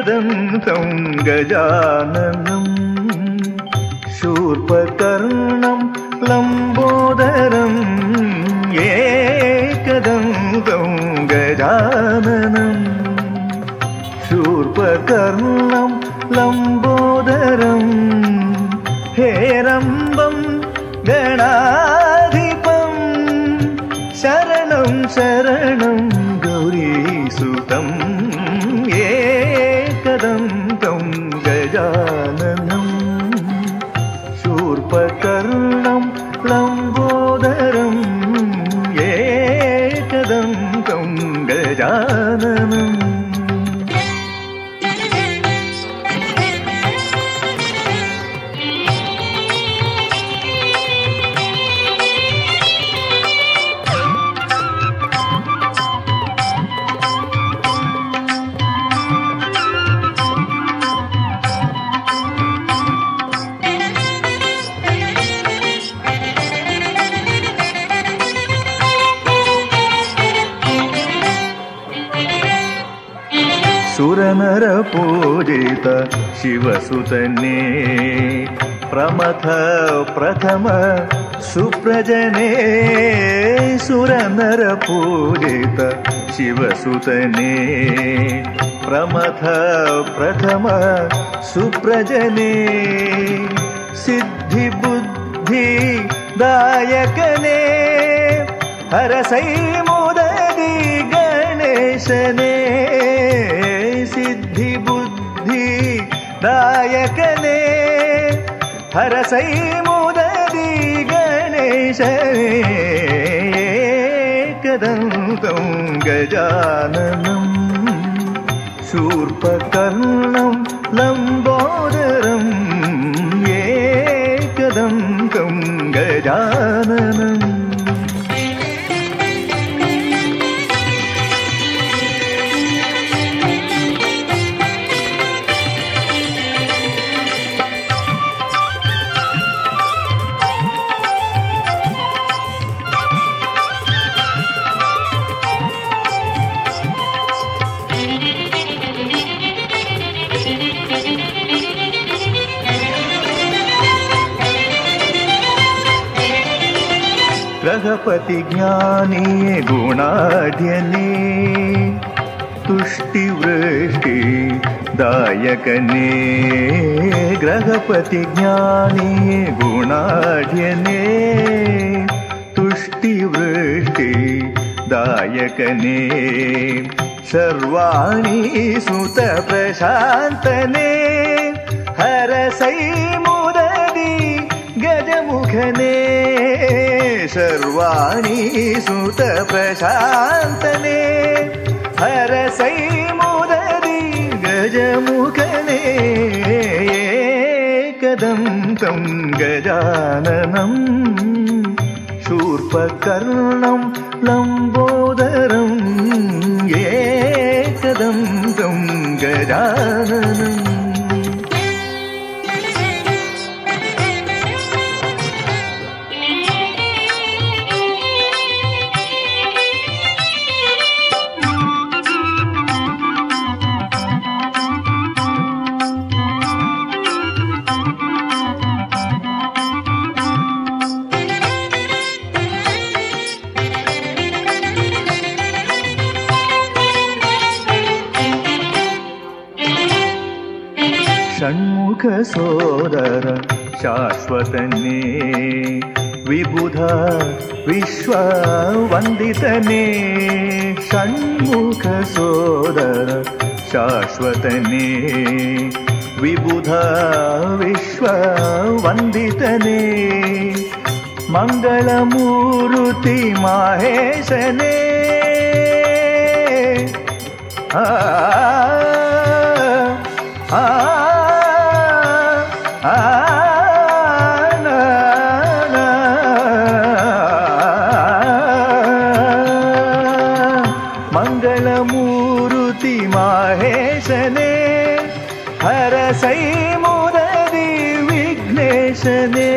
एकदन्तं गजाननं शूर्पकर्णं लम्बोदरम् एकदन्तं गजाननं शूर्पकर्णं लम्बोदरम् हेरम्बं गणाधिपं शरणं शरणं गौरीसुतं एकदन्तं गजाननं शूर्पकर्णं लम्बोदरम् एकदन्तं गजाननम् ಸುರನರ ಪೂಜಿತ ಶಿವಸುತನೇ ಪ್ರಮಥ ಪ್ರಥಮ ಸುಪ್ರಜನೇ ಸುರನರ ಪೂಜಿತ ಶಿವಸುತನೇ ಪ್ರಮಥ ಪ್ರಥಮ ಸುಪ್ರಜನೇ ಸಿದ್ಧಿ ಬುದ್ಧಿ ದಾಯಕನೇ ಹರಸೈ ಮುದದಿ ಗಣೇಶನೇ ಸಿದ್ಧಿ ಬುದ್ಧಿ ದಾಯಕನೇ ಹರಸೈ ಮುದದಿ ಗಣೇಶನೇ ಏಕದಂತಂ ಗಜಾನನಂ ಶೂರ್ಪಕರ್ಣಂ ಲಂಬೋದರಂ ಏಕದಂತಂ ಗಜಾನನಂ ग्रहपति ज्ञानिये गुणाढ्यने तुष्टिवृष्टि दायकने ग्रहपति ज्ञानिये गुणाढ्यने तुष्टिवृष्टि दायकने सर्वाणि सुत प्रशान्तने हरसै मुददि गजमुखने सर्वाणि सुत प्रशान्तने हरसै मुददि गजमुखने एकदन्तं गजाननं शूर्पकर्णं लम्बोदरम् एकदन्तं गजाननम् षण्मुख सोदर शाश्वतने विबुध विश्ववन्दितने षण्मुख सोदर शाश्वतने विबुध विश्ववन्दितने मंगलमूर्ति माहेशने मंगलमूर्ति माहेशने हरसै मुददि विघ्नेशने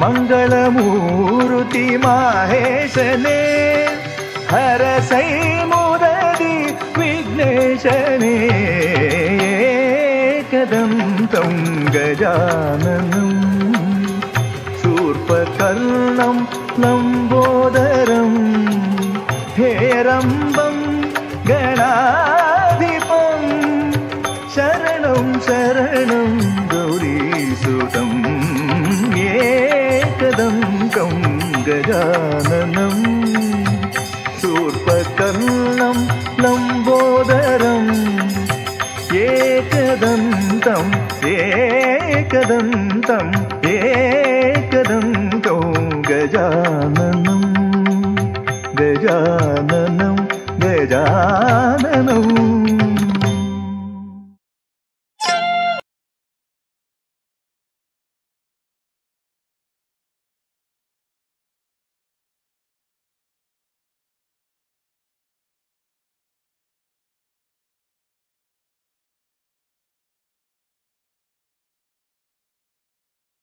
मंगलमूर्ति माहेशने हरसै मुददि विघ्नेशने गजाननं शूर्पकर्णं लम्बोदरं हेरम्बं गणाधिपं शरणं शरणं गौरीसुतं एकदन्तं गजाननं शूर्पकर्णं लम्बोदरम् एकदन्तम् एकदन्तम् एकदन्तो गजाननं गजाननं गजाननम्